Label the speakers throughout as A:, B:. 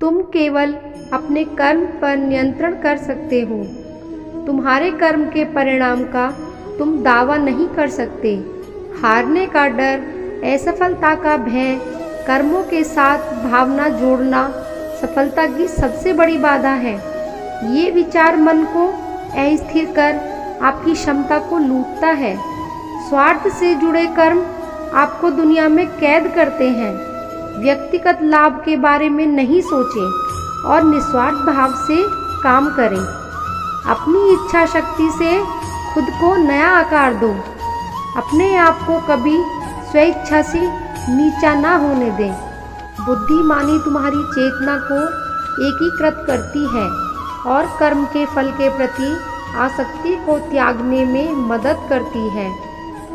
A: तुम केवल अपने कर्म पर नियंत्रण कर सकते हो। तुम्हारे कर्म के परिणाम का तुम दावा नहीं कर सकते। हारने का डर, असफलता का भय, कर्मों के साथ भावना जोड़ना सफलता की सबसे बड़ी बाधा है। ये विचार मन को अस्थिर कर आपकी क्षमता को लूटता है। स्वार्थ से जुड़े कर्म आपको दुनिया में कैद करते हैं। व्यक्तिगत लाभ के बारे में नहीं सोचें और निस्वार्थ भाव से काम करें। अपनी इच्छा शक्ति से खुद को नया आकार दो। अपने आप को कभी स्वेच्छा से नीचा ना होने दें। बुद्धिमानी तुम्हारी चेतना को एकीकृत करती है और कर्म के फल के प्रति आसक्ति को त्यागने में मदद करती है।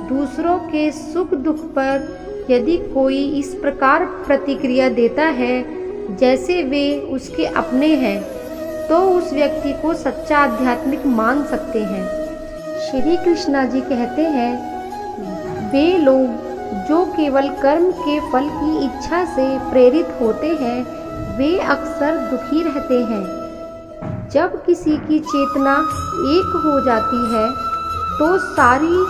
A: दूसरों के सुख दुख पर यदि कोई इस प्रकार प्रतिक्रिया देता है जैसे वे उसके अपने हैं, तो उस व्यक्ति को सच्चा आध्यात्मिक मान सकते हैं। श्री कृष्णा जी कहते हैं, वे लोग जो केवल कर्म के फल की इच्छा से प्रेरित होते हैं, वे अक्सर दुखी रहते हैं। जब किसी की चेतना एक हो जाती है, तो सारी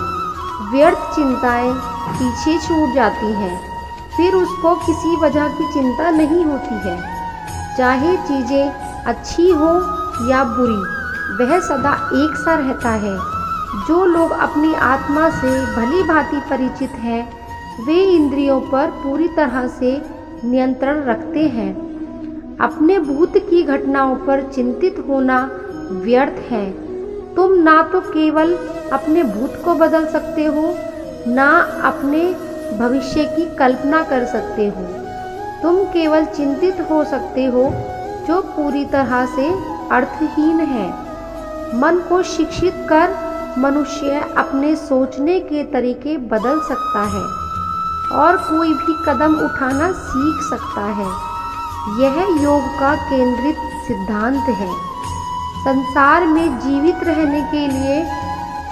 A: व्यर्थ चिंताएं पीछे छूट जाती हैं। फिर उसको किसी वजह की चिंता नहीं होती है। चाहे चीज़ें अच्छी हो या बुरी, वह सदा एक सा रहता है। जो लोग अपनी आत्मा से भली भांति परिचित हैं, वे इंद्रियों पर पूरी तरह से नियंत्रण रखते हैं। अपने भूत की घटनाओं पर चिंतित होना व्यर्थ है। तुम ना तो केवल अपने भूत को बदल सकते हो, ना अपने भविष्य की कल्पना कर सकते हो। तुम केवल चिंतित हो सकते हो जो पूरी तरह से अर्थहीन है। मन को शिक्षित कर मनुष्य अपने सोचने के तरीके बदल सकता है और कोई भी कदम उठाना सीख सकता है। यह योग का केंद्रित सिद्धांत है। संसार में जीवित रहने के लिए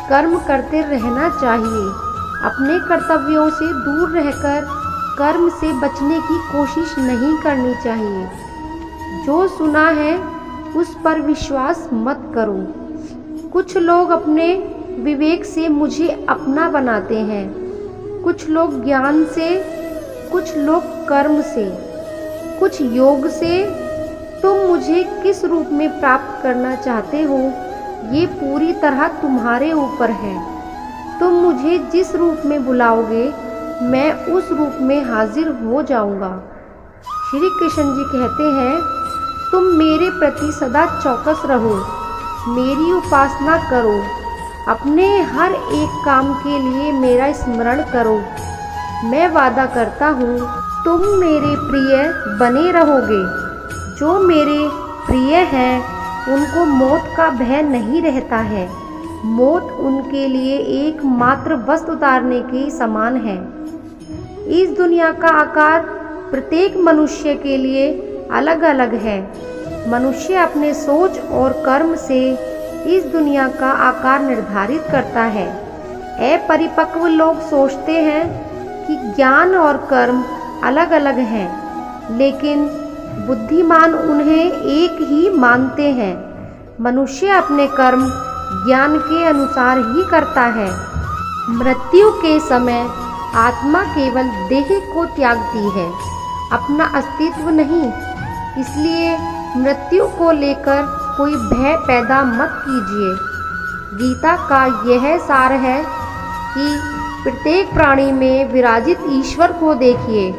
A: कर्म करते रहना चाहिए। अपने कर्तव्यों से दूर रहकर कर्म से बचने की कोशिश नहीं करनी चाहिए। जो सुना है उस पर विश्वास मत करो। कुछ लोग अपने विवेक से मुझे अपना बनाते हैं, कुछ लोग ज्ञान से, कुछ लोग कर्म से, कुछ योग से। तुम मुझे किस रूप में प्राप्त करना चाहते हो, ये पूरी तरह तुम्हारे ऊपर है। तुम मुझे जिस रूप में बुलाओगे, मैं उस रूप में हाजिर हो जाऊंगा। श्री कृष्ण जी कहते हैं, तुम मेरे प्रति सदा चौकस रहो, मेरी उपासना करो, अपने हर एक काम के लिए मेरा स्मरण करो। मैं वादा करता हूँ तुम मेरे प्रिय बने रहोगे। जो मेरे प्रिय हैं उनको मौत का भय नहीं रहता है। मौत उनके लिए एकमात्र वस्त्र उतारने के समान है। इस दुनिया का आकार प्रत्येक मनुष्य के लिए अलग अलग है। मनुष्य अपने सोच और कर्म से इस दुनिया का आकार निर्धारित करता है। अपरिपक्व लोग सोचते हैं कि ज्ञान और कर्म अलग अलग हैं, लेकिन बुद्धिमान उन्हें एक ही मानते हैं। मनुष्य अपने कर्म ज्ञान के अनुसार ही करता है। मृत्यु के समय आत्मा केवल देह को त्यागती है, अपना अस्तित्व नहीं। इसलिए मृत्यु को लेकर कोई भय पैदा मत कीजिए। गीता का यह सार है कि प्रत्येक प्राणी में विराजित ईश्वर को देखिए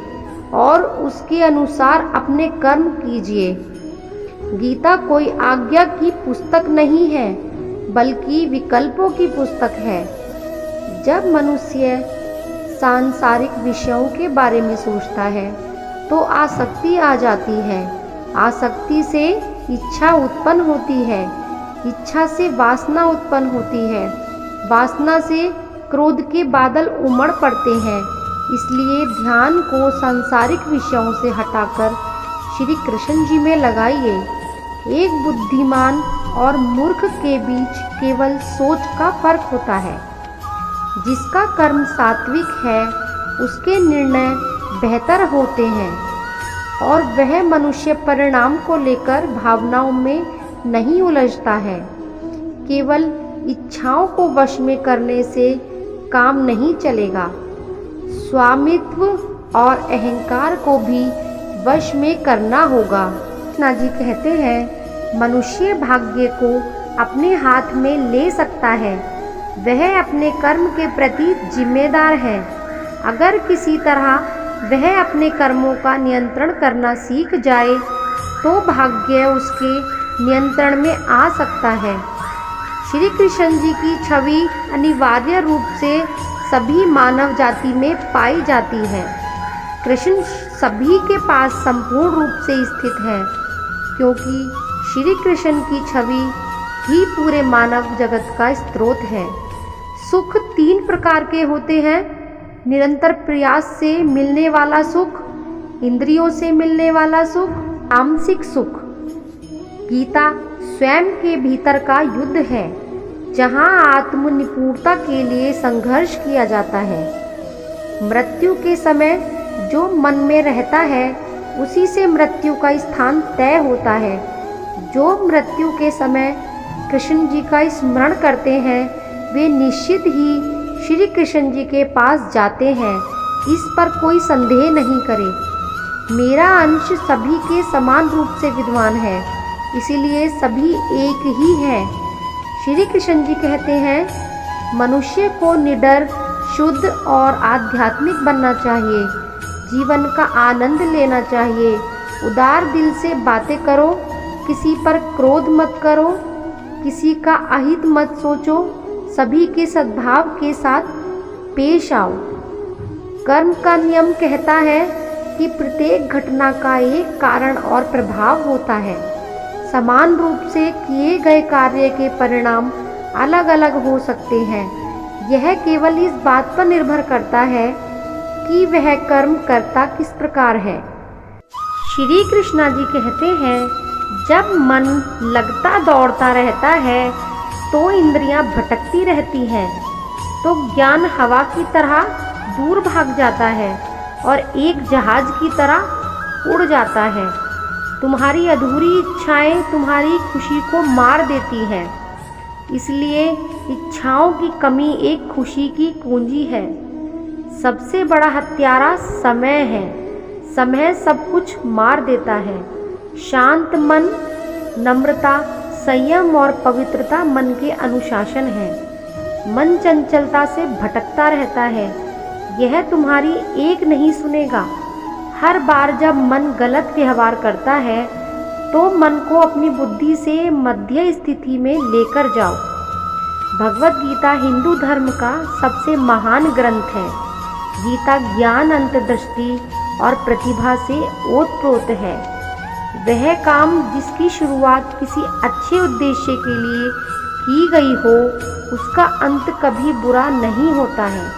A: और उसके अनुसार अपने कर्म कीजिए। गीता कोई आज्ञा की पुस्तक नहीं है, बल्कि विकल्पों की पुस्तक है। जब मनुष्य सांसारिक विषयों के बारे में सोचता है तो आसक्ति आ जाती है। आसक्ति से इच्छा उत्पन्न होती है, इच्छा से वासना उत्पन्न होती है, वासना से क्रोध के बादल उमड़ पड़ते हैं। इसलिए ध्यान को सांसारिक विषयों से हटाकर श्री कृष्ण जी में लगाइए। एक बुद्धिमान और मूर्ख के बीच केवल सोच का फर्क होता है। जिसका कर्म सात्विक है उसके निर्णय बेहतर होते हैं। और वह मनुष्य परिणाम को लेकर भावनाओं में नहीं उलझता है। केवल इच्छाओं को वश में करने से काम नहीं चलेगा, स्वामित्व और अहंकार को भी वश में करना होगा। कृष्णा जी कहते हैं, मनुष्य भाग्य को अपने हाथ में ले सकता है, वह अपने कर्म के प्रति जिम्मेदार है। अगर किसी तरह वह अपने कर्मों का नियंत्रण करना सीख जाए तो भाग्य उसके नियंत्रण में आ सकता है। श्री कृष्ण जी की छवि अनिवार्य रूप से सभी मानव जाति में पाई जाती है। कृष्ण सभी के पास संपूर्ण रूप से स्थित है, क्योंकि श्री कृष्ण की छवि ही पूरे मानव जगत का स्रोत है। सुख 3 प्रकार के होते हैं: निरंतर प्रयास से मिलने वाला सुख, इंद्रियों से मिलने वाला सुख, तामसिक सुख। गीता स्वयं के भीतर का युद्ध है, जहाँ आत्म निपुणता के लिए संघर्ष किया जाता है। मृत्यु के समय जो मन में रहता है उसी से मृत्यु का स्थान तय होता है। जो मृत्यु के समय कृष्ण जी का स्मरण करते हैं वे निश्चित ही श्री कृष्ण जी के पास जाते हैं, इस पर कोई संदेह नहीं करे। मेरा अंश सभी के समान रूप से विद्वान है, इसीलिए सभी एक ही हैं। श्री कृष्ण जी कहते हैं, मनुष्य को निडर, शुद्ध और आध्यात्मिक बनना चाहिए, जीवन का आनंद लेना चाहिए, उदार दिल से बातें करो, किसी पर क्रोध मत करो, किसी का अहित मत सोचो, सभी के सद्भाव के साथ पेश आओ। कर्म का नियम कहता है कि प्रत्येक घटना का एक कारण और प्रभाव होता है। समान रूप से किए गए कार्य के परिणाम अलग अलग हो सकते हैं। यह केवल इस बात पर निर्भर करता है कि वह कर्म करता किस प्रकार है। श्री कृष्णा जी कहते हैं, जब मन लगता दौड़ता रहता है तो इंद्रियां भटकती रहती हैं, तो ज्ञान हवा की तरह दूर भाग जाता है और एक जहाज की तरह उड़ जाता है। तुम्हारी अधूरी इच्छाएं तुम्हारी खुशी को मार देती हैं, इसलिए इच्छाओं की कमी एक खुशी की कुंजी है। सबसे बड़ा हत्यारा समय है, समय सब कुछ मार देता है। शांत मन, नम्रता, संयम और पवित्रता मन के अनुशासन है। मन चंचलता से भटकता रहता है, यह तुम्हारी एक नहीं सुनेगा। हर बार जब मन गलत व्यवहार करता है तो मन को अपनी बुद्धि से मध्य स्थिति में लेकर जाओ। भगवत गीता हिंदू धर्म का सबसे महान ग्रंथ है। गीता ज्ञान, अंतर्दृष्टि और प्रतिभा से ओतप्रोत है। वह काम जिसकी शुरुआत किसी अच्छे उद्देश्य के लिए की गई हो, उसका अंत कभी बुरा नहीं होता है।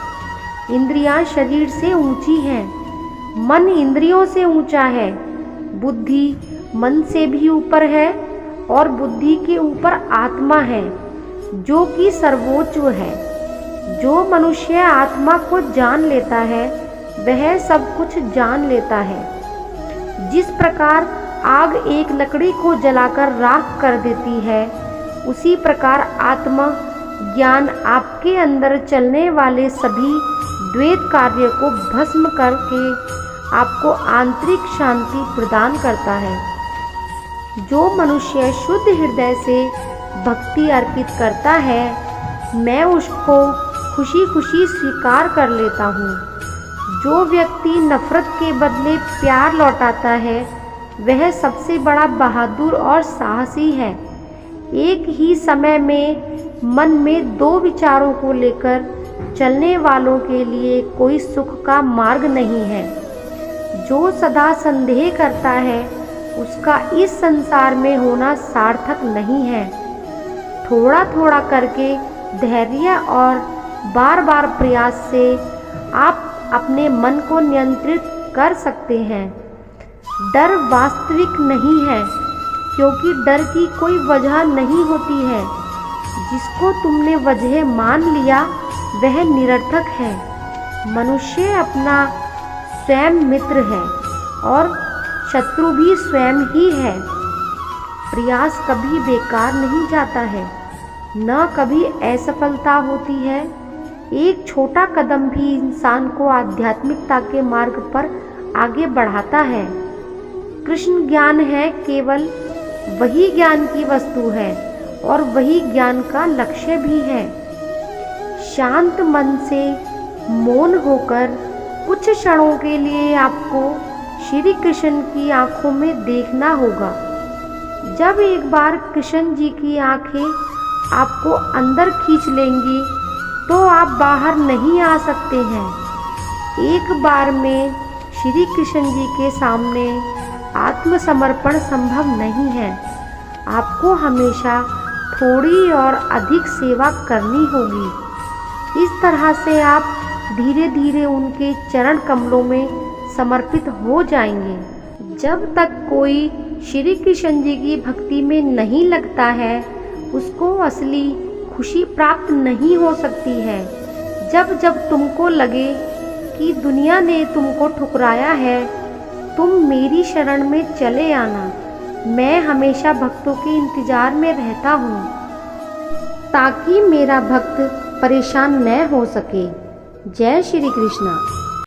A: इंद्रियां शरीर से ऊंची हैं, मन इंद्रियों से ऊंचा है। बुद्धि मन से भी ऊपर है और बुद्धि के ऊपर आत्मा है, जो कि सर्वोच्च है। जो मनुष्य आत्मा को जान लेता है वह सब कुछ जान लेता है। जिस प्रकार आग एक लकड़ी को जलाकर राख कर देती है, उसी प्रकार आत्मा ज्ञान आपके अंदर चलने वाले सभी द्वैत कार्य को भस्म करके आपको आंतरिक शांति प्रदान करता है। जो मनुष्य शुद्ध हृदय से भक्ति अर्पित करता है, मैं उसको खुशी खुशी स्वीकार कर लेता हूँ। जो व्यक्ति नफरत के बदले प्यार लौटाता है, वह सबसे बड़ा बहादुर और साहसी है। एक ही समय में मन में 2 विचारों को लेकर चलने वालों के लिए कोई सुख का मार्ग नहीं है। जो सदा संदेह करता है, उसका इस संसार में होना सार्थक नहीं है। थोड़ा थोड़ा करके धैर्य और बार बार प्रयास से आप अपने मन को नियंत्रित कर सकते हैं। डर वास्तविक नहीं है, क्योंकि डर की कोई वजह नहीं होती है। जिसको तुमने वजह मान लिया वह निरर्थक है। मनुष्य अपना स्वयं मित्र है और शत्रु भी स्वयं ही है। प्रयास कभी बेकार नहीं जाता है, न कभी असफलता होती है। एक छोटा कदम भी इंसान को आध्यात्मिकता के मार्ग पर आगे बढ़ाता है। कृष्ण ज्ञान है, केवल वही ज्ञान की वस्तु है और वही ज्ञान का लक्ष्य भी है। शांत मन से मौन होकर कुछ क्षणों के लिए आपको श्री कृष्ण की आंखों में देखना होगा। जब एक बार कृष्ण जी की आंखें आपको अंदर खींच लेंगी तो आप बाहर नहीं आ सकते हैं। एक बार में श्री कृष्ण जी के सामने आत्मसमर्पण संभव नहीं है। आपको हमेशा थोड़ी और अधिक सेवा करनी होगी। इस तरह से आप धीरे धीरे उनके चरण कमलों में समर्पित हो जाएंगे। जब तक कोई श्री कृष्ण जी की भक्ति में नहीं लगता है, उसको असली खुशी प्राप्त नहीं हो सकती है। जब जब तुमको लगे कि दुनिया ने तुमको ठुकराया है, तुम मेरी शरण में चले आना। मैं हमेशा भक्तों के इंतजार में रहता हूँ, ताकि मेरा भक्त परेशान न हो सके। जय श्री कृष्णा।